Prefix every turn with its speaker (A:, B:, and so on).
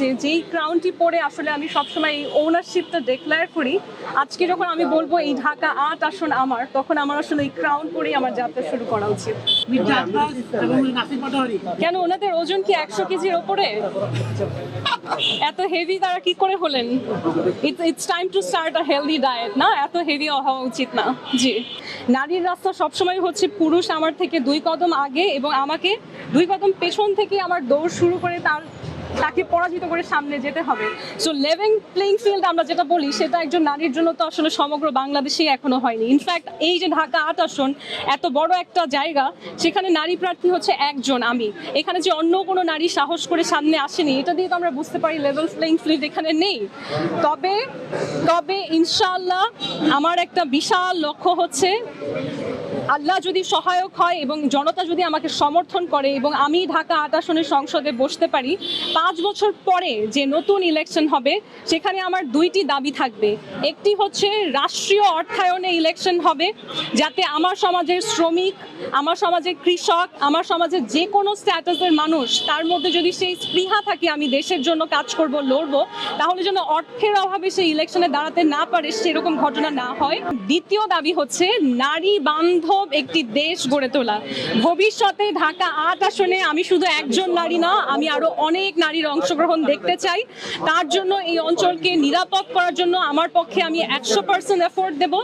A: যে যেই ক্রাউনটি পরে আসলে আমি সবসময় এই ওনারশিপটা ডিক্লেয়ার করি, আজকে যখন আমি বলবো এই ঢাকা ৮ আসন আমার, তখন আমার আসলে এই ক্রাউন পরেই আমার যাত্রা শুরু করা উচিত। কেন ওনাদের ওজন কি 100 কেজির ওপরে? এত হেভি তারা কি করে হলেন? It's time to start a healthy diet, না? এত হেভি হওয়া উচিত না। জি, নারীর রাস্তা সবসময় হচ্ছে পুরুষ আমার থেকে 2 কদম আগে এবং আমাকে 2 কদম পেছন থেকে আমার দৌড় শুরু করে তাকে পরাজিত করে সামনে যেতে হবে। সো লেভেল প্লেইং ফিল্ড আমরা যেটা বলি, সেটা একজন নারীর জন্য তো আসলে সমগ্র বাংলাদেশেই এখনো হয়নি। ইনফ্যাক্ট এই যে ঢাকা ৮ আসন, এত বড় একটা জায়গা, সেখানে নারী প্রার্থী হচ্ছে একজন, আমি। এখানে যে অন্য কোনো নারী সাহস করে সামনে আসেনি, এটা দিয়ে তো আমরা বুঝতে পারি লেভেল প্লেইং ফিল্ড এখানে নেই। তবে ইনশাআল্লাহ আমার একটা বিশাল লক্ষ্য হচ্ছে, আল্লাহ যদি সহায়ক হয় এবং জনতা যদি আমাকে সমর্থন করে এবং আমি ঢাকা ৮ আসনের সংসদে বসতে পারি, 5 বছর পরে যে নতুন ইলেকশন হবে সেখানে আমার 2টি দাবি থাকবে। একটি হচ্ছে রাষ্ট্রীয় অর্থায়নে ইলেকশন হবে, যাতে আমার সমাজের শ্রমিক, আমার সমাজের কৃষক, আমার সমাজের যে কোনো স্ট্যাটাসের মানুষ, তার মধ্যে যদি সেই স্পৃহা থাকে আমি দেশের জন্য কাজ করব, লড়ব, তাহলে যেন অর্থের অভাবে সেই ইলেকশনে দাঁড়াতে না পারে, সেরকম ঘটনা না হয়। দ্বিতীয় দাবি হচ্ছে নারী বান্ধব একটি দেশ গড়ে তোলা। ভবিষ্যতে ঢাকা ৮ আসনে আমি শুধু একজন নারী না, আমি আরো অনেক নারীর অংশগ্রহণ দেখতে চাই। তার জন্য এই অঞ্চলকে নিরাপদ করার জন্য আমার পক্ষে আমি 100% এফোর্ট দেব।